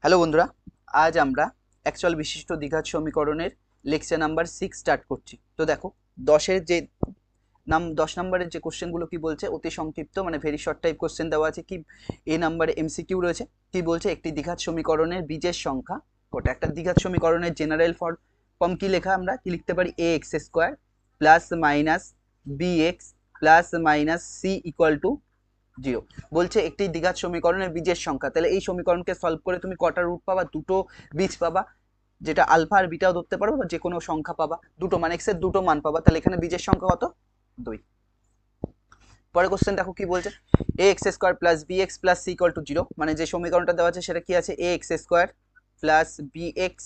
Hello বন্ধুরা, আজ আমরা অ্যাকচুয়াল বিশিষ্ট দ্বিঘাত সমীকরণের লেকচার নাম্বার 6 স্টার্ট করছি। তো দেখো 10 নম্বরের যে কোশ্চেনগুলো কি বলছে, অতি সংক্ষিপ্ত মানে ভেরি শর্ট টাইপ কোশ্চেন দেওয়া আছে। কি এ নাম্বারে এমসিকিউ রয়েছে, কি বলছে একটি দ্বিঘাত সমীকরণের বীজের সংখ্যা ওটা। একটা দ্বিঘাত সমীকরণের জেনারেল ফর্ম কি লেখা, আমরা কি লিখতে পারি, A x square plus minus B x plus minus C equal to 0। বলছে একটি দ্বিঘাত সমীকরণের বীজের সংখ্যা। তাহলে এই সমীকরণকে সলভ করে তুমি কটা রুট পাবা, দুটো বীজ পাবা, যেটা আলফা আর বিটাও ধরতে পারবে, বা যে কোনো সংখ্যা পাবা, দুটো মানে এক্স এর দুটো মান পাবা। তাহলে এখানে বীজের সংখ্যা কত, 2। পরে কোশ্চেন দেখো কি বলছে, এ x square plus B x plus C equal to 0। মানে যে সমীকরণটা দেওয়া আছে সেটা কি আছে, এ x square plus B x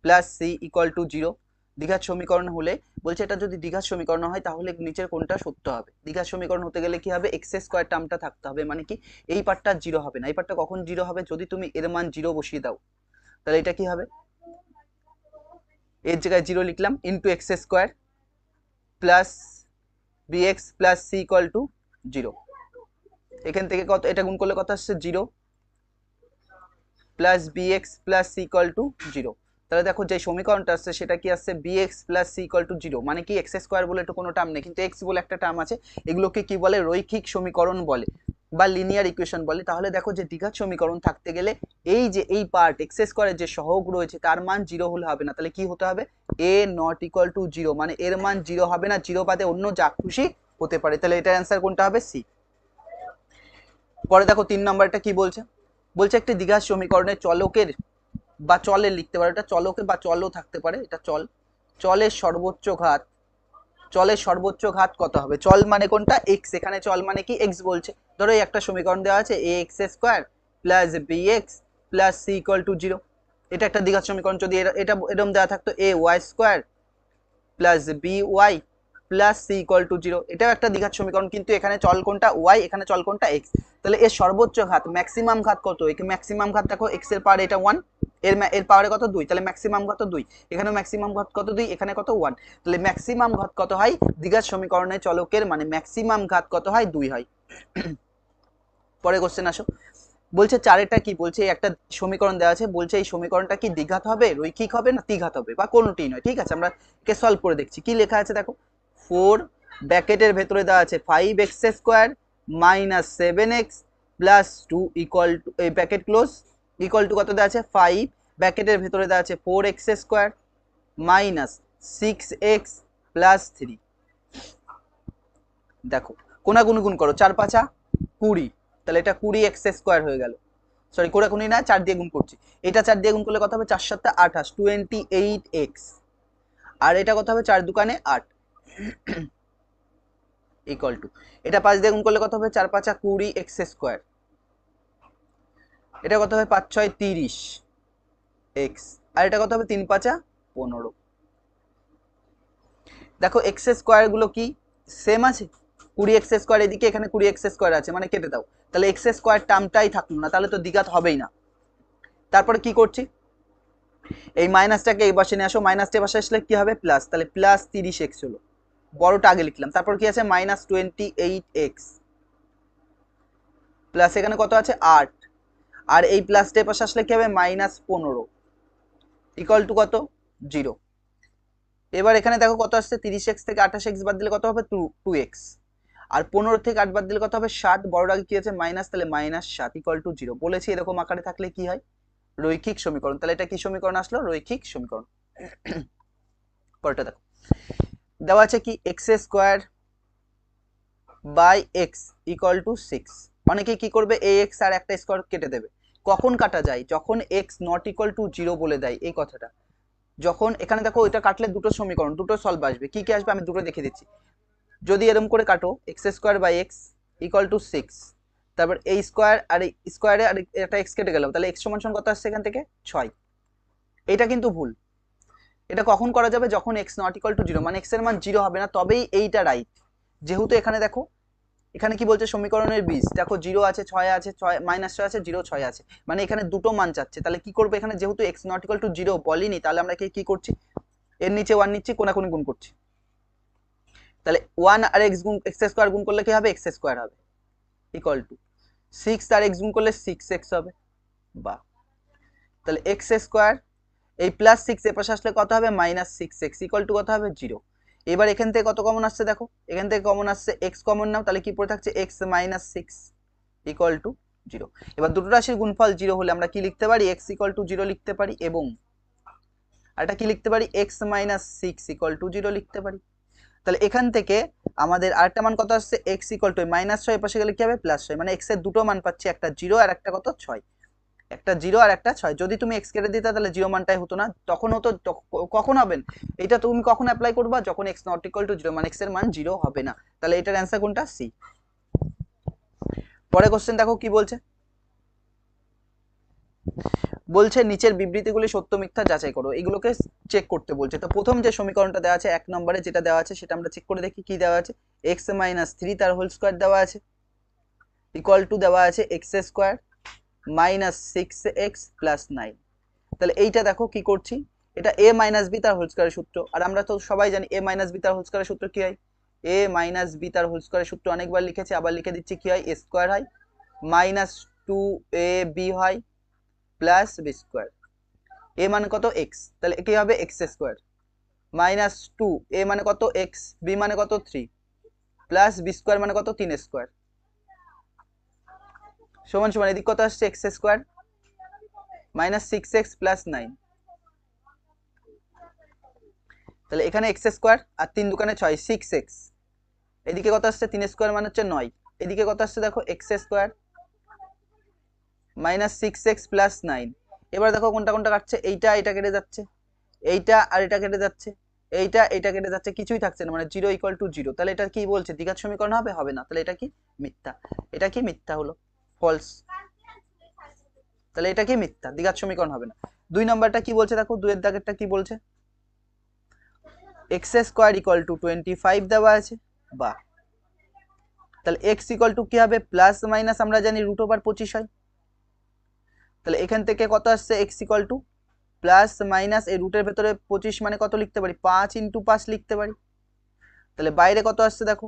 plus C equal to 0 দ্বিঘাত সমীকরণ হলে। বলছে এটা যদি দ্বিঘাত সমীকরণ হয় তাহলে নিচের কোনটা সত্য হবে। দ্বিঘাত সমীকরণ হতে গেলে কি হবে, এক্স স্কোয়ার টার্মটা থাকতে হবে। মানে কি, এই পার্টটা 0 হবে না। এই পার্টটা কখন 0 হবে, যদি তুমি এর মান 0 বসিয়ে দাও। তাহলে এটা কি হবে, এর জায়গায় 0 লিখলাম into x square plus B x plus C equal to 0। এখান থেকে কত, এটা গুণ করলে কত আসছে, 0 plus B x plus C equal to 0। তাহলে দেখো যে সমীকরণটা আসছে সেটা কি আসছে, b x plus C equal to 0। মানে কি, এক্স স্কোয়ার বলে একটু কোনো টার্ম নেই, কিন্তু এক্স বলে একটা টার্ম আছে। এগুলোকে কি বলে, রৈখিক সমীকরণ বলে বা লিনিয়ার ইকুয়েশন বলে। তাহলে দেখো যে দ্বিঘাত সমীকরণ থাকতে গেলে এই যে এই পার্ট এক্স স্কোয়ারের যে সহগ রয়েছে তার মান 0 হলে হবে না। তাহলে কি হতে হবে, এ নট ইকুয়াল টু 0, মানে এর মান 0 হবে না, 0 বাদে অন্য যা খুশি হতে পারে। তাহলে এটার অ্যান্সার কোনটা হবে, সি। পরে দেখো 3 নম্বরটা কি বলছে, বলছে একটি দ্বিঘাত সমীকরণের চলকের বা চলের লিখতে পারে, এটা চলকে বা চলও থাকতে পারে, এটা চলের সর্বোচ্চ ঘাত, চলের সর্বোচ্চ ঘাত কত হবে। চল মানে কোনটা, এক্স। এখানে চল মানে কি, এক্স বলছে। ধরো এই একটা সমীকরণ দেওয়া আছে, এ x square plus B x plus C equal to 0। এটা একটা দ্বিঘাত সমীকরণ। যদি এটা এরকম দেওয়া থাকতো, a y square plus b y plus C equal to 0, এটাও একটা দ্বিঘাত সমীকরণ। কিন্তু এখানে চল কোনটা, ওয়াই, এখানে চল কোনটা, এক্স। তাহলে এর সর্বোচ্চ ঘাত, ম্যাক্সিমাম ঘাত কত, ম্যাক্সিমাম ঘাত দেখো, এক্স এর পাওয়ার এটা 1, এর পাওয়ারে কত, 2। তাহলে ম্যাক্সিমাম ঘাত 2, এখানে ম্যাক্সিমাম ঘাত কত, 2, এখানে কত, 1। তাহলে ম্যাক্সিমাম ঘাত কত হয়, দ্বিঘাত সমীকরণের চলকের মানে ম্যাক্সিমাম ঘাত কত হয়, 2 হয়। পরে কোশ্চেন আসো, বলছে চারেরটা কি বলছে, একটা সমীকরণ দেওয়া আছে, বলছে এই সমীকরণটা কি দ্বিঘাত হবে, রৈখিক হবে না ত্রিঘাত হবে, বা কোনোটি নয়। ঠিক আছে, আমরা একে সলভ করে দেখছি। কি লেখা আছে দেখো, 4 ব্র্যাকেটের ভেতরে দেওয়া আছে 5x square minus 7x plus 2 equal to, এই ব্র্যাকেট ক্লোজ, ইকুয়াল টু কত দেওয়া আছে, 5 ব্র্যাকেটের ভেতরে দেওয়া আছে 4x square minus 6x plus 3। দেখো কোনাগুনি গুণ করো, 4 5 20, তাহলে এটা 20x স্কোয়ার হয়ে গেল। সরি, কোনাকুনি না, 4 দিয়ে গুণ করছি। এটা 4 দিয়ে গুণ করলে কত হবে, 4 7 28, 28x। আর এটা কত হবে, 4 দুকানে 8 ইকুয়াল টু, এটা 5 দিয়ে গুণ করলে কত হবে, 4 5 20x স্কোয়ার। এটা কত হবে, 5 6 30x। আর এটা কত হবে, 3 5 15। দেখো এক্স স্কোয়ার গুলো কি সেম আছে, 20x স্কোয়ার এদিকে, এখানে 20x স্কোয়ার আছে, মানে কেটে দাও। তাহলে এক্স স্কোয়ার টার্মটাই থাকলো না, তাহলে তো দ্বিঘাত হবেই না। তারপরে কি করছি, এই মাইনাসটাকে এই পাশে নিয়ে আসো, মাইনাসটা পাশে আসলে কি হবে, প্লাস। তাহলে প্লাস 30x হলো, বড়টা আগে লিখলাম। তারপর কি আছে, মাইনাস 28x প্লাস এখানে কত আছে, 8। আর এই প্লাসটা পাশে আসলে কি হবে, মাইনাস 15 ইকুয়াল টু কত, 0। এবার এখানে দেখো কত আসছে, 30x থেকে 28x বাদ দিলে কত হবে, 2x। আর 15 থেকে 8 বাদ দিলে কত হবে, 7। বড় আগে কি আছে, মাইনাস, তাহলে মাইনাস 7 ইকুয়াল টু 0। বলেছি এরকম আকারে থাকলে কি হয়, রৈখিক সমীকরণ। তাহলে এটা কি সমীকরণ আসলো, রৈখিক সমীকরণ। পরেরটা দেখো, দেওয়া আছে কি, x square by x equal to 6। অনেকে কি করবে, এই এক্স আর একটা স্কোয়ার কেটে দেবে। কখন কাটা যায়, যখন এক্স নট ইকুয়াল টু 0 বলে দেয় এই কথাটা। যখন এখানে দেখো এটা কাটলে দুটো সমীকরণ, দুটো সলভ আসবে। কি কি আসবে আমি দুটো দেখে দিচ্ছি। যদি এরকম করে কাটো, x square by x equal to 6, তারপর এই স্কোয়ার আর এই স্কোয়ারে আর একটা এক্স কেটে গেল, তাহলে এক্স সমান সমান কত আসছে এখান থেকে, 6। এটা কিন্তু ভুল। এটা কখন করা যাবে, যখন এক্স নট ইকুয়াল টু 0, মানে এক্স এর মান 0 হবে না, তবেই এইটা রাইট। যেহেতু এখানে দেখো, এখানে কি বলছে, সমীকরণের বীজ দেখো, 0 আছে, 6 আছে, 6 মাইনাস 6 আছে, 0 6 আছে, মানে এখানে দুটো মান চাচ্ছে। তাহলে কি করবো, এখানে যেহেতু এক্স নট ইকুয়াল টু 0 বলিনি, তাহলে আমরা কি করছি, এর নিচে 1 নিচ্ছি, কোনাকুনি গুণ করছি। তাহলে 1 আর এক্স গুণ, এক্স স্কোয়ার গুণ করলে কি হবে, এক্স স্কোয়ার হবে ইকুয়াল টু 6 আর এক্স গুণ করলে 6x হবে। বা তাহলে এক্স স্কোয়ার এই প্লাস সিক্স এর পাশে আসলে কত হবে minus six x equal to কত হবে 0। এবার এখান থেকে কত কমন আসছে দেখো, এখান থেকে কমন আসছে এক্স কমন নাও, তাহলে কি পড়ে থাকছে x minus six equal to 0। এবার দুটো রাশির গুণফল 0 হলে আমরা কি লিখতে পারি এক্স ইকুয়াল টু 0 লিখতে পারি, এবং এটা কি লিখতে পারি x minus six equal to 0 লিখতে পারি। তাহলে এখান থেকে আমাদের আরেকটা মান কত আসছে এক্স ইকুয়াল টু মাইনাস 6 পাশে গেলে কি হবে প্লাস 6, মানে এক্স এর দুটো মান পাচ্ছি, একটা 0 আর একটা কত 6, একটা 0 আর একটা 6। যদি তুমি এক্স কেটে দিতে তাহলে 0 মানটাই হতো না, তখন হতো কখন হবেন এটা তুমি কখন অ্যাপ্লাই করবা যখন এক্স নট ইকুয়াল টু 0, মানে এক্স এর মান 0 হবে না। তাহলে এটার অ্যান্সার কোনটা সি। পরে কোশ্চেন দেখো কি বলছে, বলছে নিচের বিবৃতিগুলি সত্য মিথ্যা যাচাই করো, এগুলোকে চেক করতে বলছে। তো প্রথম যে সমীকরণটা দেওয়া আছে 1 নম্বরে যেটা দেওয়া আছে সেটা আমরা চেক করে দেখি কি দেওয়া আছে, এক্স মাইনাস থ্রি তার হোল স্কোয়ার দেওয়া আছে ইকুয়াল টু দেওয়া আছে x square minus six x plus 9। তাহলে এইটা দেখো কি করছি, এটা এ মাইনাস বি তার হোল স্কোয়ারের সূত্র, আর আমরা তো সবাই জানি এ মাইনাস বি তার হোল স্কোয়ারের সূত্র কি হয়, এ মাইনাস বি তার হোল স্কোয়ারের সূত্র অনেকবার লিখেছি, আবার লিখে দিচ্ছি কি হয় এ স্কোয়ার হয় মাইনাস টু এ বি হয় প্লাস বি স্কোয়ার। এ মানে কত এক্স, তাহলে কি হবে এক্স স্কোয়ার মাইনাস টু এ মানে কত এক্স, বি মানে কত 3 প্লাস বি স্কোয়ার মানে কত 3 স্কোয়ার সমান সমান এদিক কত আসছে x square minus six x plus 9। তাহলে এখানে এক্স স্কোয়ার আর 3 দুকানে 6 সিক্স এক্স, এদিকে কত আসছে 3 স্কোয়ার মানে হচ্ছে 9, এদিকে কত আসছে দেখো x square minus six x plus 9। এবার দেখো কোনটা কোনটা কাটছে, এইটা এটা কেটে যাচ্ছে, এইটা আর এটা কেটে যাচ্ছে, এইটা এটা কেটে যাচ্ছে, কিছুই থাকছে না, মানে 0 ইকুয়াল টু 0। তাহলে এটা কি বলছে দ্বিঘাত সমীকরণ হবে, হবে না, তাহলে এটা কি মিথ্যা, এটা কি মিথ্যা হলো ফলস, তাহলে এটা কি মিথ্যা দ্বিঘাত সমীকরণ হবে না। 2 নম্বরটা কি বলছে দেখো, 2 এর দাগেরটা কি বলছে, এক্স স্কোয়ার ইকুয়াল টু 25 দেওয়া আছে, বা তাহলে এক্স ইকুয়াল টু কি হবে প্লাস মাইনাস আমরা জানি রুট ওভার 25 হয়, তাহলে এখান থেকে কত আসছে x equal two plus minus এই রুটের ভেতরে 25 মানে কত লিখতে পারি 5 ইন্টু 5 লিখতে পারি। তাহলে বাইরে কত আসছে দেখো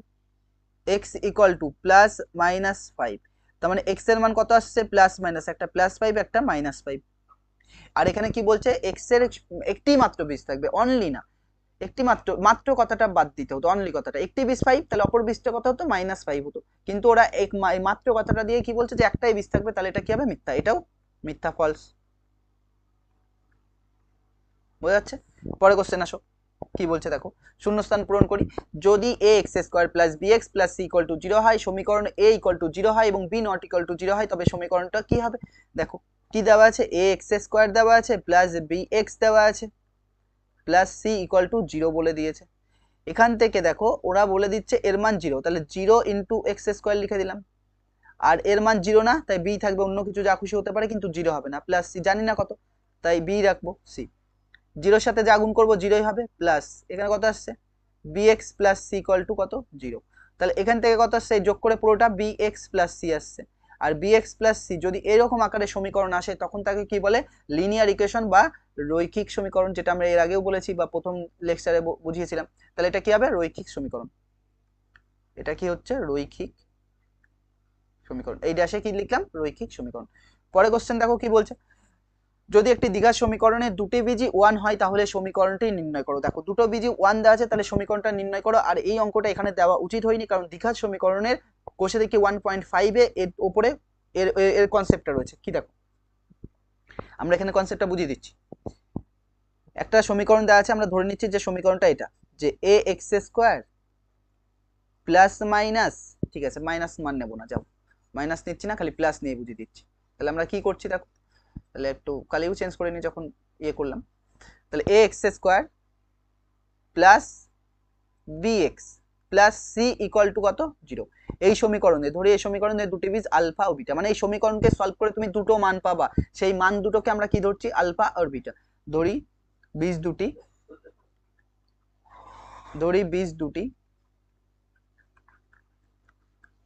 x equal two plus minus 5, তার মানে এক্স এর মান কত আসছে প্লাস মাইনাস, একটা প্লাস 5 একটা মাইনাস 5। আর এখানে কি বলছে এক্স এর একটি মাত্র বীজ থাকবে, অনলি না, একটি মাত্র, মাত্র কথাটা বাদ দিতে হতো, অনলি কথাটা, একটি বীজ 5, তাহলে অপর বীজটা কত হতো -5 হতো, কিন্তু ওরা এক মাত্র কথাটা দিয়ে কি বলছে যে একটাই বীজ থাকবে, তাহলে এটা কি হবে মিথ্যা, এটাও মিথ্যা ফলস। বোঝা যাচ্ছে? পরে কোশ্চেন আসো কি বলছে দেখো, শূন্যস্থান পূরণ করি। যদি a x square plus B x plus C equal to 0 হয়, সমীকরণ এ ইকুয়াল টু 0 হয় এবং বি নট ইকুয়াল টু 0 হয়, তবে সমীকরণটা কি হবে, দেখো কি দেওয়া আছে এ এক্স স্কোয়ার দেওয়া আছে প্লাস বি এক্স দেওয়া আছে প্লাস সি ইকুয়াল টু 0 বলে দিয়েছে। এখান থেকে দেখো ওরা বলে দিচ্ছে এর মান 0, তাহলে 0 ইন্টু এক্স স্কোয়ার লিখে দিলাম, আর এর মান 0 না, তাই বি থাকবে, অন্য কিছু যা খুশি হতে পারে কিন্তু 0 হবে না, প্লাস সি জানি না কত, তাই বি রাখবো, সি 0 সাথে যা গুণ করবো 0ই হবে, প্লাস এখানে কত আসছে bx plus C equal to কত 0। তাহলে এখান থেকে কত আসছে যোগ করে পুরোটা bx প্লাস সি আসছে, আর bx প্লাস সি যদি এরকম আকারে সমীকরণ আসে তখন তাকে কি বলে লিনিয়ার ইকুয়েশন বা রৈখিক সমীকরণ, যেটা আমরা এর আগেও বলেছি বা প্রথম লেকচারে বুঝিয়েছিলাম। তাহলে এটা কি হবে রৈখিক সমীকরণ, এটা কি হচ্ছে রৈখিক সমীকরণ, এই ড্যাশে কি লিখলাম রৈখিক সমীকরণ। পরে কোশ্চেন দেখো কি বলছে, যদি একটি দ্বিঘাত সমীকরণে দুটি বীজই 1 হয় তাহলে সমীকরণটি নির্ণয় করো। দেখো দুটো বীজই 1 দেওয়া আছে, তাহলে সমীকরণটা নির্ণয় করো, আর এই অঙ্কটা এখানে দেওয়া উচিত হয়নি, কারণ দ্বিঘাত সমীকরণের কোষে দেখি 1.5 এর উপরে এর এর কনসেপ্টটা রয়েছে। কি দেখো আমরা এখানে কনসেপ্টটা বুঝিয়ে দিচ্ছি, একটা সমীকরণ দেওয়া আছে, আমরা ধরে নিচ্ছি যে সমীকরণটা এটা, যে এ এক্স স্কোয়ার প্লাস মাইনাস, ঠিক আছে মাইনাস মান নেবো না, যাও মাইনাস নিচ্ছি না, খালি প্লাস নিয়ে বুঝিয়ে দিচ্ছি। তাহলে আমরা কি করছি দেখো, তাহলে একটু কালিও চেঞ্জ করে নিই যখন ইয়ে করলাম, তাহলে a x square plus B x plus C equal to কত 0। এই সমীকরণে ধরি, এই সমীকরণে দুটি বীজ আলফা ও বিটা, মানে এই সমীকরণকে সলভ করে তুমি দুটো মান পাবা, সেই মান দুটোকে আমরা কি ধরছি আলফা আর বিটা, ধরি বীজ দুটি, ধরি বীজ দুটি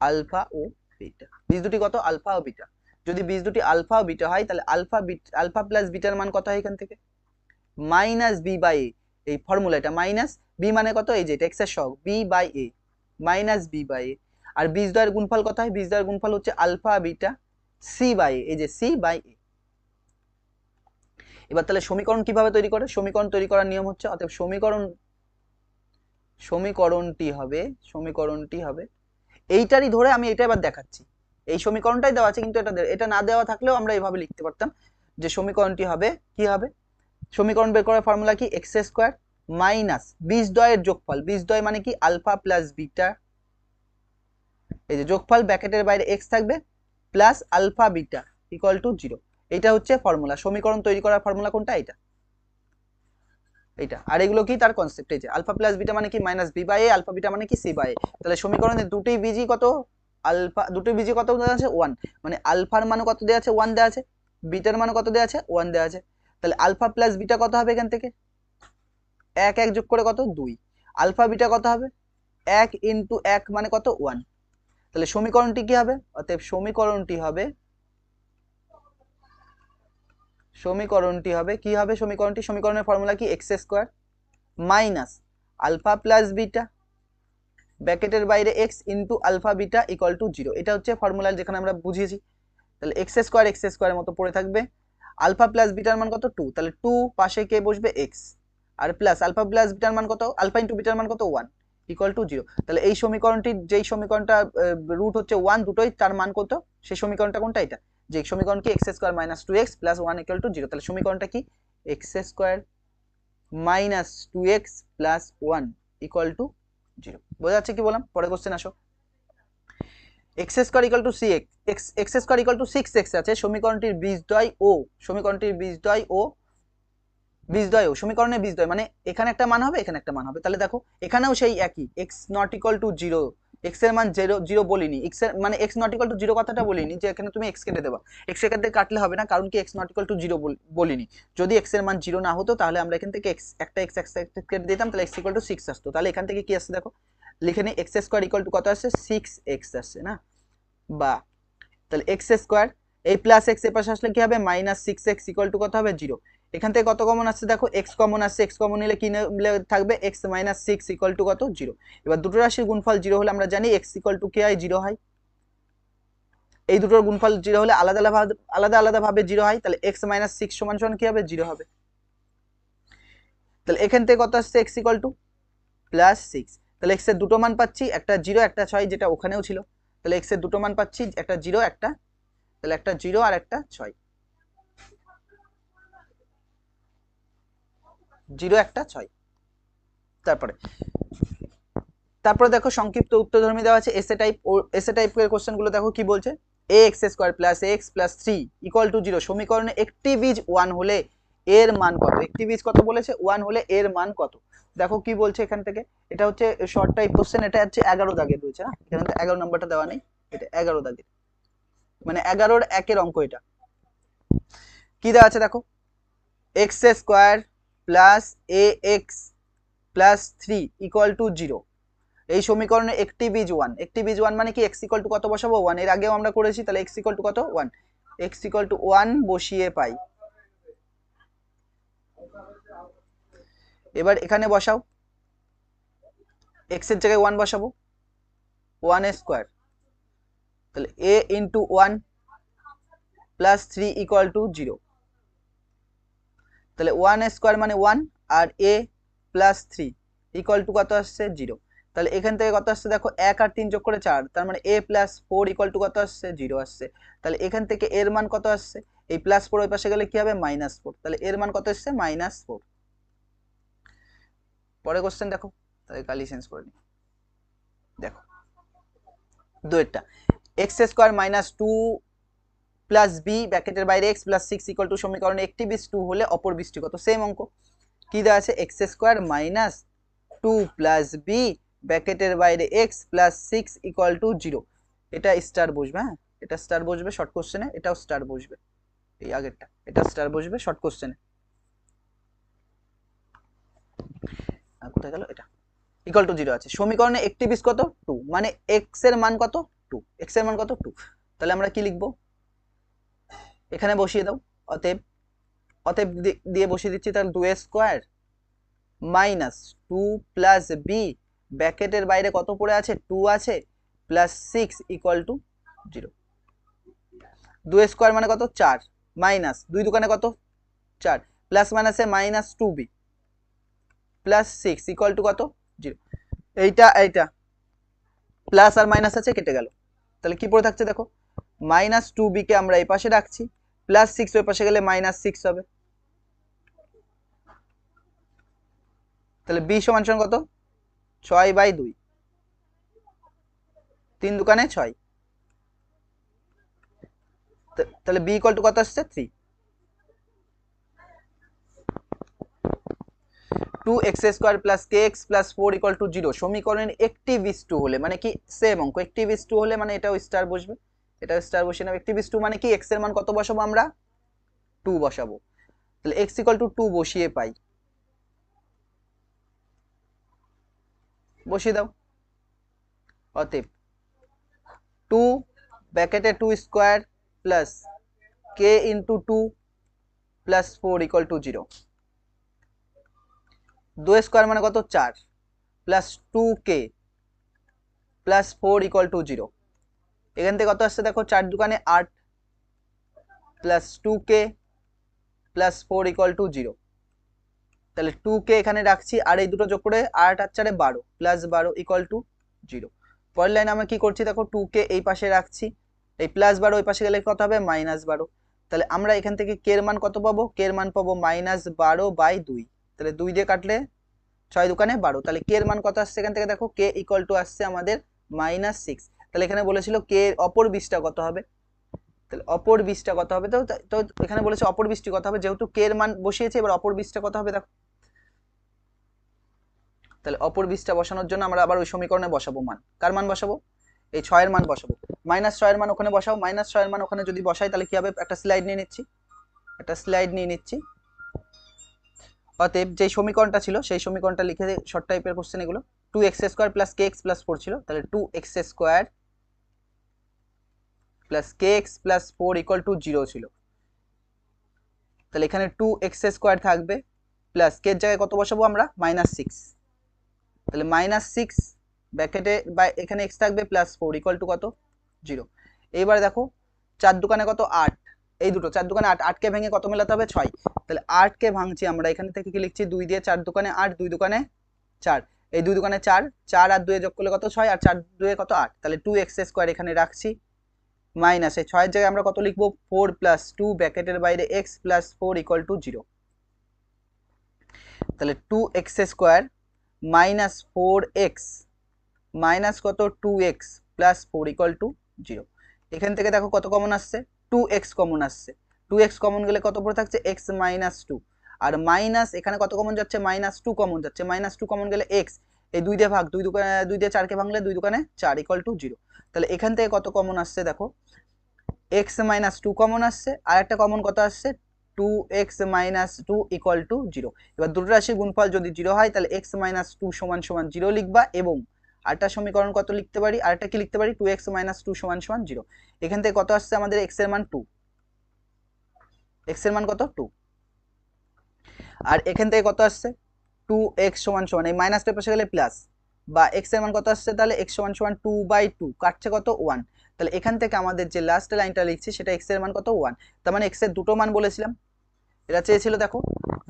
আলফা ও বিটা, বীজ দুটি কত আলফা ও বিটা। যদি বীজ দুটি আলফা ও বিটা হয় তাহলে আলফা প্লাস বিটার মান কত হয় এখান থেকে মাইনাস বি বাই এ, এই ফর্মুলা এটা মাইনাস বি মানে কত এই যে এটা এক্স এর সহগ b by a minus B by a, আর বীজদ্বয়ের গুণফল কত হয়, বীজদ্বয়ের গুণফল হচ্ছে alpha beta c by a, এই যে সি বাই এ। এবার তাহলে সমীকরণ কিভাবে তৈরি করে, সমীকরণ তৈরি করার নিয়ম হচ্ছে, অতএব সমীকরণটি হবে এইটারই ধরে আমি এটা এবার দেখাচ্ছি, এই সমীকরণটাই দেওয়া আছে কিন্তু এটা না দেওয়া থাকলেও আমরা এইভাবে লিখতে পারতাম যে সমীকরণটি হবে কি হবে, সমীকরণ বের করার ফর্মুলা কি, এক্স স্কোয়ার মাইনাস বীজদ্বয়ের যোগফল, বীজদ্বয় মানে কি আলফা প্লাস বিটা, এই যে যোগফল ব্র্যাকেটের বাইরে এক্স থাকবে plus alpha beta equal to 0। এটা হচ্ছে ফর্মুলা, সমীকরণ তৈরি করার ফর্মুলা কোনটা, এটা। আর এগুলো কি তার কনসেপ্ট, এই যে আলফা প্লাস বিটা মানে কি minus B by A, alpha beta মানে কি সি বাই এ। তাহলে সমীকরণে দুটোই বীজই কত, দুটোই বীজই কত দেওয়া আছে 1, মানে আলফার মান কত দেওয়া আছে 1 দেওয়া আছে, বিটার মান কত দেওয়া আছে 1 দেওয়া আছে। তাহলে আলফা প্লাস বিটা কত হবে এখান থেকে, 1 1 যোগ করে কত 2, আলফা বিটা কত হবে 1 ইন্টু 1 মানে কত 1। তাহলে সমীকরণটি কি হবে, অতএব সমীকরণটি হবে কি হবে, সমীকরণের ফর্মুলা কি, x square minus alpha plus beta ব্র্যাকেটের বাইরে x into alpha beta equal to 0। এটা হচ্ছে ফর্মুলা যেখানে আমরা বুঝিয়েছি। তাহলে এক্স স্কোয়ার মতো পড়ে থাকবে, আলফা প্লাস বিটার মান কত 2, তাহলে 2 পাশে কে বসবে এক্স, আর প্লাস আলফা প্লাস বিটার মান কত, আলফা ইন্টু বিটার মান কত 1 ইকুয়াল টু 0। তাহলে এই সমীকরণটি, যেই সমীকরণটা রুট হচ্ছে 1 দুটোই, তার মান কত, সেই সমীকরণটা কোনটা, এটা। যে সমীকরণ কি x square minus 2x plus 1 equal to 0। তাহলে সমীকরণটা কি x square minus 2x plus 1 equal to 0। বোঝা যাচ্ছে কি বললাম, পরে কোশ্চেন আসো। X square equal to x square equal to 6x আছে, সমীকরণটির বীজদ্বয় ও সমীকরণের বীজদ্বয় মানে এখানে একটা মান হবে, এখানে একটা মান হবে। তাহলে দেখো এখানেও সেই একই, x not equal to 0, x এর মান 0 বলিনি, এক্স এর মানে এক্স নট ইকুয়াল টু 0 কথাটা বলিনি যে এখানে তুমি এক্স কেটে দেবা, এক্স এখান থেকে কাটলে হবে না, কারণ কি এক্স নট ইকুয়াল টু 0 বলিনি। যদি এক্স এর মান 0 না হতো তাহলে আমরা এখান থেকে একটা এক্স কেটে দিতাম, তাহলে এক্স ইকুয়াল টু 6 আসতো। তাহলে এখান থেকে কি আসছে দেখো, লিখে নিই, এক্স স্কোয়ার ইকুয়াল টু কত আসছে 6x আসছে না, বা তাহলে এক্স স্কোয়ার এই প্লাস এক্স এর পাশে আসলে কি হবে মাইনাস 6x ইকুয়াল টু কত হবে 0। এখান থেকে কত কমন আসছে দেখো, এক্স কমন আসছে, এক্স কমন নিলে কি থাকবে এক্স মাইনাস 6 ইকুয়াল টু কত 0। এবার দুটো রাশির গুণফল 0 হলে আমরা জানি এক্স ইকুয়াল টু কি হয় 0 হয়, এই দুটোর গুণফল 0 হলে আলাদা আলাদা ভাবে 0 হয়, তাহলে এক্স মাইনাস 6 সমান সমান কি হবে 0 হবে। তাহলে এখান থেকে কত আসছে এক্স ইকুয়াল টু প্লাস 6, তাহলে এক্স এর দুটো মান পাচ্ছি, একটা 0 একটা 6 যেটা ওখানেও ছিল। তাহলে এক্স এর দুটো মান পাচ্ছি, একটা 0 একটা, তাহলে একটা 0 আর একটা 6, 0 একটা 6। তারপরে দেখো সংক্ষিপ্ত উত্তরধর্মী দেওয়া আছে এসএ টাইপের কোশ্চেনগুলো দেখো কি বলছে, এ x square plus x plus 3 equal to 0 সমীকরণে একটি বীজ 1 হলে এর মান কত, একটি বীজ কত বলেছে 1 হলে এর মান কত। দেখো কি বলছে এখান থেকে, এটা হচ্ছে শর্ট টাইপ কোশ্চেন, এটা হচ্ছে 11 দাগের রয়েছে না, এখানে তো 11 নাম্বারটা দেওয়া নেই, এটা 11 দাগের, মানে 11-এর একের অঙ্ক। এটা কি দেওয়া আছে দেখো, x square plus A x plus 3 equal to 0, এই সমীকরণে একটি বীজ 1 মানে কি এক্স ইকুয়াল টু কত বসাবো 1, এর আগেও আমরা করেছি, তাহলে এক্স ইকুয়াল টু কত 1, এক্স ইকুয়াল টু 1 বসিয়ে পাই। এবার এখানে বসাও, এক্স এর জায়গায় 1 বসাবো, 1 স্কোয়ার, তাহলে a into 1 plus 3 equal to 0, তাহলে 1 স্কোয়ার মানে 1 আর a প্লাস 3 ইকুয়াল টু কত আসছে 0। তাহলে এখান থেকে কত আসছে দেখো 1 আর 3 যোগ করে 4, তার মানে a প্লাস 4 ইকুয়াল টু কত আসছে 0 আসছে। তাহলে এখান থেকে এর মান কত আসছে, এই প্লাস 4 ওই পাশে গেলে কি হবে -4, তাহলে এর মান কত আসছে -4। পরে কোশ্চেন দেখো, তাহলে কালি চেঞ্জ করে নি, দেখো দুইটা x square minus 2 plus b ব্র্যাকেটের বাইরে এক্স প্লাস 6 ইকুয়াল টু সমীকরণে একটি বীজ 2 হলে অপর বীজটি কত, সেম অঙ্ক। কি দেওয়া আছে x square minus 2 plus b ব্র্যাকেটের বাইরে এক্স প্লাস 6 ইকুয়াল টু 0, এটা স্টার বসবে, হ্যাঁ এটা স্টার বসবে শর্ট কোশ্চেনে, এটাও স্টার বসবে, এই আগেরটা এটা স্টার বসবে শর্ট কোশ্চেনে। কোথায় গেল, এটা ইকুয়াল টু 0 আছে, সমীকরণে একটি বীজ কত 2, মানে এক্স এর মান কত 2, এক্স এর মান কত 2। তাহলে আমরা কি লিখবো, এখানে বসিয়ে দাও, অতএব দিয়ে বসিয়ে দিচ্ছি, তাহলে 2 স্কোয়ার মাইনাস 2 প্লাস বি ব্র্যাকেটের বাইরে কত পড়ে আছে 2 আছে প্লাস 6 ইকুয়াল টু 0। 2 স্কোয়ার মানে কত 4 মাইনাস 2 দোকানে কত 4 প্লাস মাইনাসে -2b প্লাস 6 ইকুয়াল টু কত 0। এইটা প্লাস আর মাইনাস আছে কেটে গেল, তাহলে কি পড়ে থাকছে দেখো -2b কে আমরা এই পাশে রাখছি, +6 ওই পাশে গেলে -6 হবে, তাহলে b সমান সমান কত 6/2, 3 দুকানে 6, তাহলে b ইকুয়াল টু কত আসছে 3। 2x² + kx + 4 = 0 সমীকরণের একটি বিস্তু হলে মানে কি সেম অঙ্ক, একটি বিস্তু হলে মানে এটাও স্টার বসবে, এটাও স্টার বসিয়ে নেবে। একটি বিস্তু মানে কি x এর মান কত বসাবো আমরা 2 বসাবো, তাহলে x = 2 বসিয়ে পাই, বসিয়ে দাও। অতএব 2 ব্র্যাকেটে 2 square plus k * 2 plus 4 = 0। 2 square মানে কত 4 প্লাস 2k প্লাস 4 = 0। এখান থেকে কত আসছে দেখো 4 দুকানে 8 প্লাস 2k প্লাস 4 = 0, তাহলে 2k এখানে রাখছি আর এই দুটো যোগ করে 8 আর 4 12 প্লাস 12 = 0। পরের লাইনে আমরা কি করছি দেখো 2k এই পাশে রাখছি, এই প্লাস 12 ওই পাশে গেলে কত হবে -12, তাহলে আমরা এখান থেকে k এর মান কত পাবো, k এর মান পাবো -12/2, তাহলে 2 দিয়ে কাটলে 6 দুকানে 12, তাহলে k এর মান কত আসছে এখান থেকে দেখো k = আসছে আমাদের -6। তাহলে এখানে বলেছিল k এর অপর বিশটা কত হবে, তাহলে অপর বিশটা কত হবে, তো এখানে বলেছে অপর বিশটি কত হবে, যেহেতু k এর মান বসিয়েছে এবার অপর বিশটা কত হবে দেখো, তাহলে অপর বিশটা বসানোর জন্য আমরা আবার ওই সমীকরণে বসাবো মান, কার মান বসাবো এই 6 এর মান বসাবো, -6 এর মান ওখানে বসাও, -6 এর মান ওখানে যদি বসাই তাহলে কি হবে, একটা স্লাইড নিয়ে নিচ্ছি, অতএব যে সমীকরণটা ছিল সেই সমীকরণটা লিখে শর্ট টাইপের কোশ্চেন এগুলো, 2x² + kx + 4 ছিল, তাহলে 2x² + kx + 4 = 0 ছিল, তাহলে এখানে 2x² থাকবে প্লাস k এর জায়গায় কত বসাবো আমরা -6, তাহলে -6 ব্র্যাকেটে বা এখানে x থাকবে প্লাস 4 = কত 0। এইবার দেখো 4 দুকানে কত 8, এই দুটো 4 দুকানে 8, 8 কে ভেঙে কত মেলাতে হবে 6, তাহলে 8 কে ভাঙছি আমরা এখান থেকে কি লিখছি 2 দিয়ে 4 দুকানে 8, 2 দুকানে 4, এই 2 দুকানে 4, 4 আর 2 এ যোগ করলে কত 6 আর 4 2 এ কত 8, তাহলে 2x² এখানে রাখছি মাইনাস এই 6 এর জায়গায় আমরা কত লিখবো 4 + 2 ব্র্যাকেটের বাইরে x + 4 = 0, তাহলে 2x² - 4x মাইনাস কত 2x + 4 = 0। এখান থেকে দেখো কত কমন আসছে 2x কমন আসছে, 2x কমন গেলে কত পড়ে থাকছে x - 2, আর মাইনাস এখানে কত কমন যাচ্ছে -2 কমন যাচ্ছে, -2 কমন গেলে x, এই 2 দিয়ে ভাগ, 2 দিয়ে 4 কে ভাঙলে 2 দুকানে 4 = 0, তাহলে এখান থেকে কত কমন আসছে দেখো x - 2 কমন আসছে, আর একটা কমন কত আসছে 2x - 2 = 0। এবার দুটো রাশির গুণফল যদি 0 হয় তাহলে x - 2 = 0 লিখবা, এবং আরেকটা সমীকরণ কত লিখতে পারি, আরেকটা কি লিখতে পারি 2x - 2 = 0। এখান থেকে কত আসছে আমাদের x এর মান 2, x এর মান কত 2, আর এখান থেকে কত আসছে 2x = এই মাইনাসটার পাশে গেলে প্লাস, বা x এর মান কত আসছে তাহলে x = 2/2, কাটছে কত 1, তাহলে এখান থেকে আমাদের যে লাস্ট লাইনটা লিখছি সেটা x এর মান কত 1, তার মানে x এর দুটো মান বলেছিলাম, এটা চেয়েছিল দেখো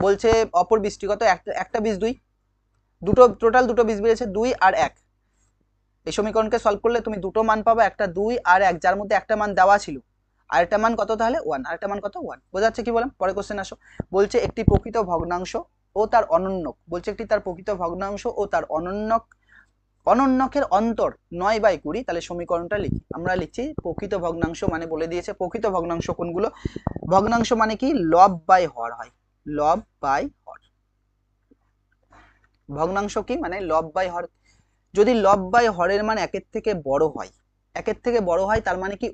বলছে অপর বিশটি কত, একটা বিশ 2, দুটো টোটাল দুটো বিশ বেরিয়েছে 2 আর 1, এই সমীকরণকে সলভ করলে তুমি দুটো মান পাবে, একটা 2 আর 1, যার মধ্যে একটা মান দেওয়া ছিল আর একটা মান কত তাহলে 1, আর একটা মান কত 1, বোঝা যাচ্ছে কি বললাম। পরে কোশ্চেন আসো, বলছে একটি প্রকৃত ভগ্নাংশ ও তার অনন্যক, বলছে একটি তার প্রকৃত ভগ্নাংশ ও তার অনন্যকের অন্তর 9/20, তাহলে সমীকরণটা লিখি, আমরা লিখছি প্রকৃত ভগ্নাংশ মানে বলে দিয়েছে প্রকৃত ভগ্নাংশ কোনগুলো, ভগ্নাংশ মানে কি লব বাই হর হয়, লব বাই হর, ভগ্নাংশ কি মানে লব বাই হর, যদি লব বাই হরের মান একের থেকে বড় হয়, একের থেকে বড় হয় তার মানে কি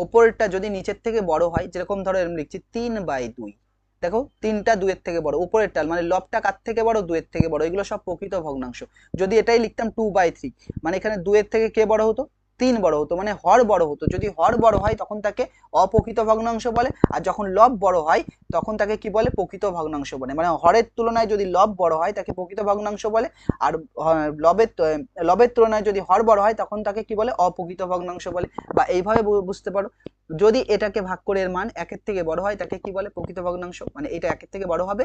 ওপরেরটা যদি নিচের থেকে বড় হয়, যেরকম ধরো এরকম লিখছি 3/2, দেখো 3টা 2 এর থেকে বড়, উপরেরটা মানে লবটা কার থেকে বড় 2 এর থেকে বড়, এগুলো সব প্রকৃত ভগ্নাংশ। যদি এটাই লিখতাম 2/3 মানে এখানে 2 এর থেকে কে বড় হতো 3 বড় হতো, মানে হর বড় হতো, যদি হর বড় হয় তখন তাকে অপ্রকৃত ভগ্নাংশ বলে, আর যখন লব বড় হয় তখন তাকে কি বলে প্রকৃত ভগ্নাংশ বলে, মানে হরের তুলনায় যদি লব বড় হয় তাকে প্রকৃত ভগ্নাংশ বলে, আর লবের তুলনায় যদি হর বড় হয় তখন তাকে কি বলে অপ্রকৃত ভগ্নাংশ বলে, বা এইভাবে বুঝতে পারো যদি এটাকে ভাগ করে এর মান একের থেকে বড় হয় তাকে কি বলে প্রকৃত ভগ্নাংশ, মানে এটা একের থেকে বড় হবে,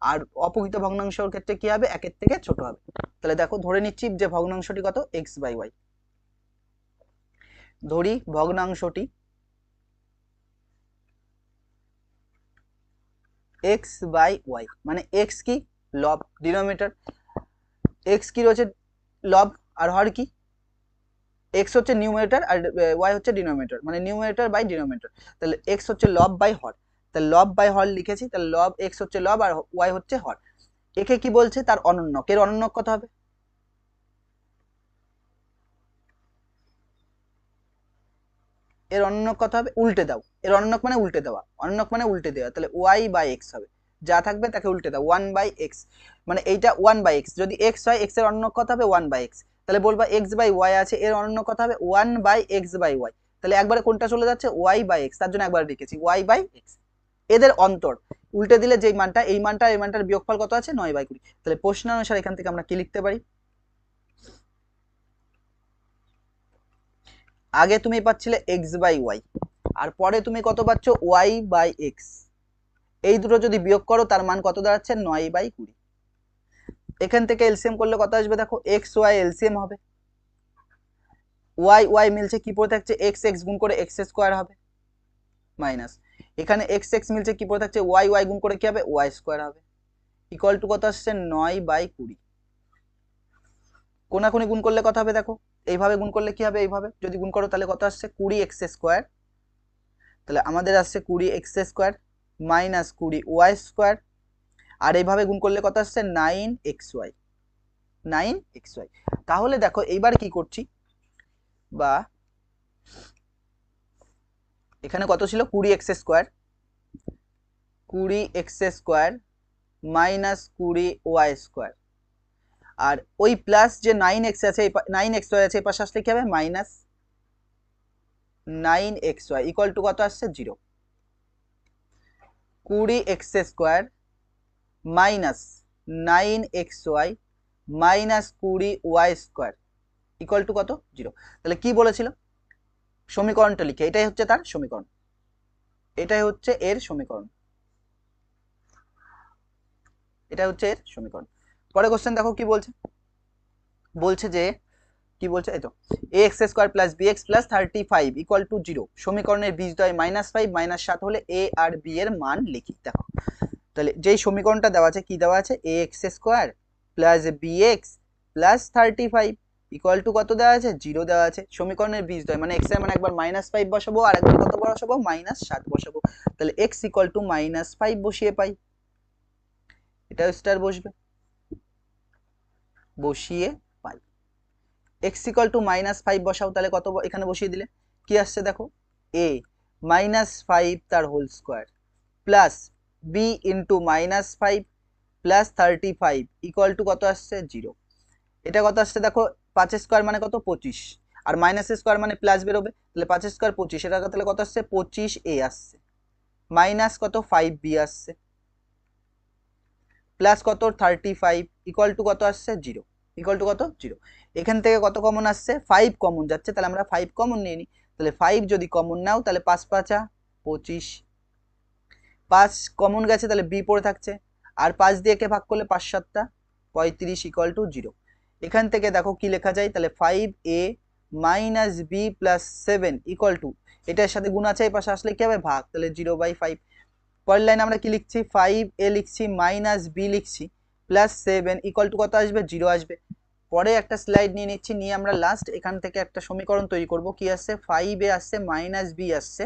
আর অপ্রকৃত ভগ্নাংশের ক্ষেত্রে কি হবে একের থেকে ছোট হবে। তাহলে দেখো ধরে নিচ্ছি যে ভগ্নাংশটি কত x/y, ধরি ভগ্নাংশটি x/y, মানে x কি লব, ডিনোমিনেটর, x কি রয়েছে লব, আর হর কি, x হচ্ছে নিউমারেটর আর y হচ্ছে ডিনোমিনেটর, মানে নিউমারেটর বাই ডিনোমিনেটর। তাহলে x হচ্ছে লব বাই হর, তাহলে লব বাই হর লিখেছি, তাহলে লব x হচ্ছে লব আর y হচ্ছে হর। একে কি বলছে তার অনন্যক, এর অনন্যক কত হবে, এর অনন্যক কত হবে, উল্টে দাও, এর অনন্যক মানে উল্টে দেওয়া, অনন্যক মানে উল্টে দেওয়া, তাহলে y বাই x হবে, যা থাকবে তাকে উল্টে দাও 1/x, মানে এইটা 1/x, যদি x হয় x এর অনন্যক কত হবে 1/x, তাহলে বলবা x/y আছে, এর অনন্যক কত হবে 1/x/y, তাহলে একবারে কোনটা চলে যাচ্ছে y/x, তার জন্য একবার লিখেছি y/x। এদের অন্তর উল্টে দিলে যেই মানটা, এই মানটা এই মানটার বিয়োগফল কত আছে 9/20, তাহলে প্রশ্ন অনুসারে এখান থেকে আমরা কি লিখতে পারি, আগে তুমি পাচ্ছিলে x/y, আর পরে তুমি কত পাচ্ছ y/x, এই দুটো যদি বিয়োগ করো তার মান কত দাঁড়াচ্ছে 9/20। এখান থেকে এলসিএম করলে কত আসবে দেখো, এক্স ওয়াই এলসিএম হবে, ওয়াই ওয়াই মিলছে কি পড়ে থাকছে, এক্স এক্স গুণ করে এক্স স্কোয়ার হবে মাইনাস, এখানে এক্স এক্স মিলছে কি পড়ে থাকছে, ওয়াই ওয়াই গুণ করে কি হবে ওয়াই স্কোয়ার হবে, ইকুয়াল টু কত আসছে 9/20। কোনাকুনি গুণ করলে কত হবে দেখো, এইভাবে গুণ করলে কি হবে, এইভাবে যদি গুণ করো তাহলে কত আসছে 20x², তাহলে আমাদের আসছে 20x² মাইনাস 20y², আর এইভাবে গুণ করলে কত আসছে 9xy, 9xy। তাহলে দেখো এইবার কি করছি, বা এখানে কত ছিল 20x² 20x² মাইনাস 20y², আর ওই প্লাস যে 9x আছে 9xy আছে এই পাশে আসলে কি হবে মাইনাস 9xy ইকুয়াল টু কত আসছে 0, 20x² minus 9xy minus 20y² equal to কত 0। তাহলে কি বলেছিল, সমীকরণটা লিখে, এটাই হচ্ছে তার সমীকরণ, এটাই হচ্ছে এর সমীকরণ, এটা হচ্ছে এর সমীকরণ। পরে কোশ্চেন দেখো কি বলছে, বলছে যে কি বলছে, এই তো ax² plus bx plus 35 equal to 0, সমীকরণের বীজদ্বয় -5 -7 হলে a আর b এর মান লিখি। দেখো তাহলে যেই সমীকরণটা দেওয়া আছে কি দেওয়া আছে, ax² plus bx plus 35 equal to কত দেওয়া আছে 0 দেওয়া আছে, সমীকরণের বীজদ্বয় মানে x এর মানে একবার -5 বসাবো আর একবার কত বসাবো -7 বসাবো, তাহলে x ইকুয়াল টু -5 বসিয়ে পাই, এটা স্টার বসবে, বসিয়ে পাই x ইকুয়াল টু -5 বসাও, তাহলে কত এখানে বসিয়ে দিলে কি আসছে দেখো, a -5 তার whole square plus b into -5 plus 35 equal to কত আসছে 0, এটা কত আসছে দেখো 5 স্কোয়ার মানে কত 25, আর মাইনাস স্কোয়ার মানে প্লাস বেরোবে, তাহলে 5 স্কোয়ার 25, এটা তাহলে কত আসছে 25a আসছে, মাইনাস কত 5b আসছে, প্লাস কত 35 ইকুয়াল টু কত আসছে 0, ইকুয়াল টু কত 0। এখান থেকে কত কমন আসছে 5 কমন যাচ্ছে, তাহলে আমরা 5 কমন নিয়ে নিই, তাহলে 5 যদি কমন নাও তাহলে 5 5 25, 5 কমন গেছে তাহলে b পড়ে থাকছে, আর 5 দিয়ে কে ভাগ করলে 5 7 35 ইকুয়াল টু 0। এখান থেকে দেখো কি লেখা যায়, তাহলে 5a minus b plus 7 equal to, এটার সাথে গুণ আছে এই পাশে আসলে কি হবে ভাগ, তাহলে 0/5। পরের লাইনে আমরা কি লিখছি 5a লিখছি মাইনাস b লিখছি প্লাস 7 ইকুয়াল টু কত আসবে 0 আসবে। পরে একটা স্লাইড নিয়ে নিচ্ছি, নিয়ে আমরা লাস্ট এখান থেকে একটা সমীকরণ তৈরি করব, কি আসছে 5a আসছে মাইনাস b আসছে,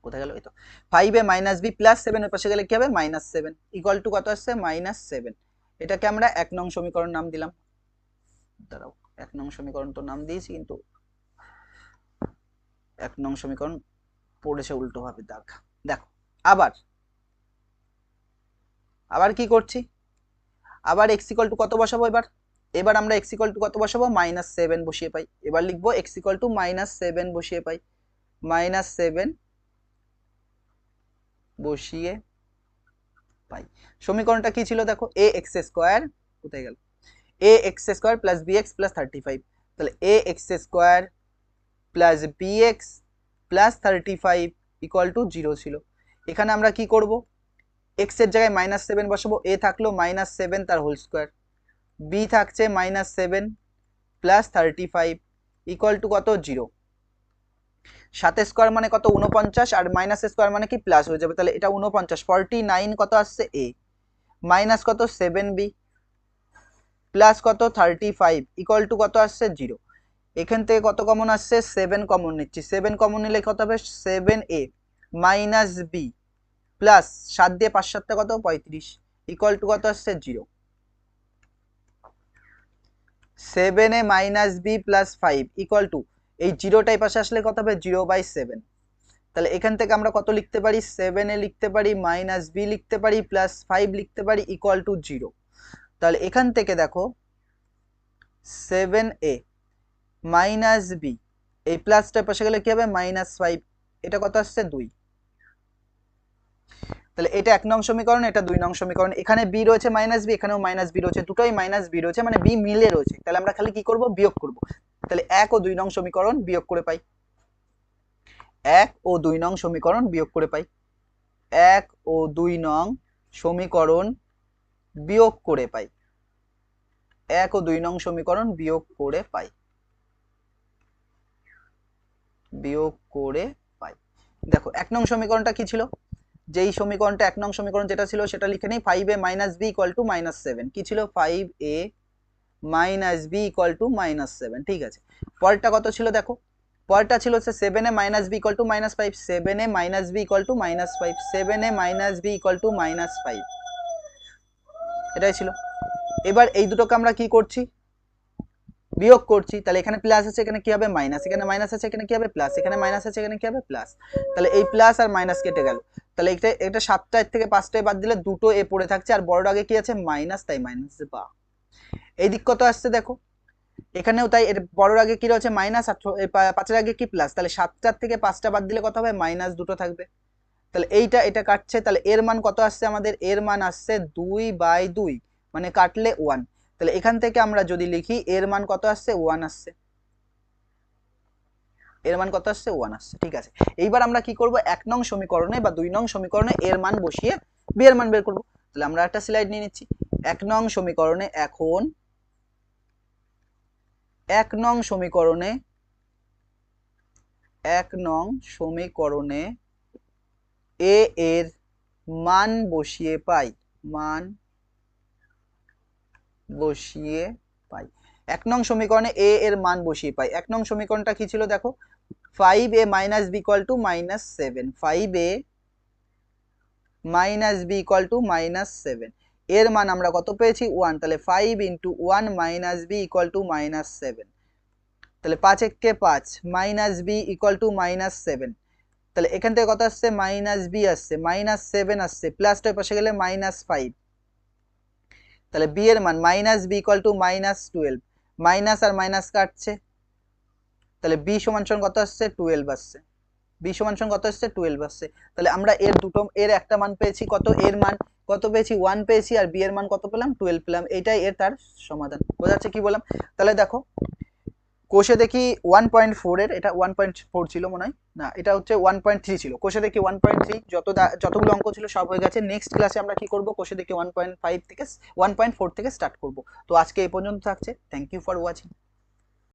কোথায় গেল, এই তো 5a মাইনাস b প্লাস 7 এর পাশে গেলে কি হবে -7 ইকুয়াল টু কত আসছে -7, এটাকে আমরা 1 নং সমীকরণ নাম দিলাম, দাঁড়াও 1 নং সমীকরণ তো নাম দিয়েছি কিন্তু 1 নং সমীকরণ পড়েছে উল্টো ভাবে দাগ। দেখো আবার আবার কি করছি, আবার x ইকুয়াল টু কত বসাবো, এবার এবার আমরা x ইকুয়াল টু কত বসাবো -7 বসিয়ে পাই, এবার লিখবো x ইকুয়াল টু -7 বসিয়ে পাই, -7 বসিয়ে পাই। সমীকরণটা কি ছিল দেখো, ax² কোথায় গেল, ax² প্লাস bx প্লাস 35, তাহলে ax² plus bx plus 35 equal to 0 ছিল। এখানে আমরা কি করব, এক্স এর জায়গায় -7 বসাবো, এ থাকলো -7 তার হোল স্কোয়ার, বি থাকছে -7 প্লাস 35 ইকুয়াল টু কত 0। 7 স্কোয়ার মানে কত 49, আর মাইনাস স্কোয়ার মানে কি প্লাস হয়ে যাবে, তাহলে এটা 49, 49 কত আসছে এ, মাইনাস কত 7b প্লাস কত 35 ইকুয়াল টু কত আসছে 0। এখান থেকে কত কমন আসছে 7 কমন নিচ্ছি, 7 কমন নিলে কত হবে 7a মাইনাস বি প্লাস 7 দিয়ে 5 7 কত 35 ইকুয়াল টু কত আসছে 0। 7a minus b plus 5 equal to এই জিরোটাই পাশে আসলে কত হবে 0/7। তাহলে এখান থেকে আমরা কত লিখতে পারি 7a লিখতে পারি মাইনাস বি লিখতে পারি প্লাস 5 লিখতে পারি ইকুয়াল টু 0। তাহলে এখান থেকে দেখো 7a মাইনাস বি, এই প্লাসটা পাশে গেলে কি হবে -5, এটা কত আসছে 2। তাহলে এটা 1 নং সমীকরণ, এটা 2 নং সমীকরণ, এখানে বি রয়েছে -b, এখানেও -b রয়েছে, দুটোই -b রয়েছে, মানে বি মিলে রয়েছে। তাহলে আমরা খালি কি করব বিয়োগ করব। তাহলে 1 ও 2 নং সমীকরণ বিয়োগ করে পাই, 1 ও 2 নং সমীকরণ বিয়োগ করে পাই, 1 ও 2 নং সমীকরণ বিয়োগ করে পাই, 1 ও 2 নং সমীকরণ বিয়োগ করে পাই, বিয়োগ করে পাই। দেখো 1 নং সমীকরণটা কি ছিল, যেই সমীকরণটা 1 নং সমীকরণ যেটা ছিল সেটা লিখে নেই, 5a minus b equal to -7, কি ছিল 5a minus b equal to -7। ঠিক আছে, পরেরটা কত ছিল দেখো, পরেরটা ছিল হচ্ছে 7a minus b equal to -5, 7a minus b equal to -5, 7a minus b equal to -5, এটাই ছিল। এবার এই দুটোকে আমরা কি করছি বিয়োগ করছি, তাহলে এখানে প্লাস আছে এখানে কি হবে মাইনাস, এখানে মাইনাস আছে এখানে কি হবে প্লাস, এখানে মাইনাস আছে এখানে কি হবে প্লাস, তাহলে এই প্লাস আর মাইনাস কেটে গেল। তাহলে এটা 7টা থেকে 5টায় বাদ দিলে দুটো এ পড়ে থাকছে, আর বড় আগে কি আছে মাইনাস, তাই মাইনাস বা। এই দিক কত আসছে দেখো, এখানেও তাই, এর বড় আগে কি রয়েছে মাইনাস, আর 5এর আগে কি প্লাস, তাহলে 7টার থেকে 5টা বাদ দিলে কত হবে মাইনাস দুটো থাকবে। তাহলে এটা কাটছে, তাহলে এর মান কত আসছে আমাদের, এর মান আসছে 2/2, মানে কাটলে 1। তাহলে এখান থেকে আমরা যদি লিখি এর মান কত আসছে 1 আসছে, এর মান কত আসছে 1 আসছে। ঠিক আছে, এইবার আমরা কি করব 1 নং সমীকরণে বা 2 নং সমীকরণে এর মান বসিয়ে বি এর মান বের করব। তাহলে আমরা একটা স্লাইড নিয়ে নিচ্ছি, 1 নং সমীকরণে এখন 1 নং সমীকরণে 1 নং সমীকরণে এ এর মান বসিয়ে পাই, মান বসিয়ে পাই। 1 নং সমীকরণে এ এর মান বসিয়ে পাই। 1 নং সমীকরণটা কি ছিল দেখো, 5a minus b equal to -7, 5a minus b equal to -7, এর মান আমরা কত পেয়েছি 1, তাহলে 5 × 1 মাইনাস বি ইকুয়াল টু -7, তাহলে 5 একে 5 মাইনাস বি ইকুয়াল টু -7, তাহলে এখান থেকে কত আসছে মাইনাস বি আসছে, -7 আসছে, প্লাসটার পাশে গেলে -5, তাহলে বি এর মান minus b equal to -12, minus আর মাইনাস কাটছে, তাহলে বি সমান সমান কত আসছে 12 আসছে, বি সমান সমান কত আসছে 12 আসছে। তাহলে আমরা এর একটা মান পেয়েছি কত, এর মান কত পেয়েছি 1 পেয়েছি, আর বি এর মান কত পেলাম 12 পেলাম, এটাই তার সমাধান। বোঝা যাচ্ছে কি বললাম। তাহলে দেখো কোষে দেখি 1.4 এর, এটা 1.4 ছিল মনে হয়, না এটা হচ্ছে 1.3 ছিল, কোষে দেখি 1.3, যতগুলো অঙ্ক ছিল সব হয়ে গেছে। নেক্সট ক্লাসে আমরা কি করব, কোষে দেখি 1.5 থেকে 1.4 থেকে স্টার্ট করব। তো আজকে এই পর্যন্ত থাকছে, থ্যাংক ইউ ফর ওয়াচিং।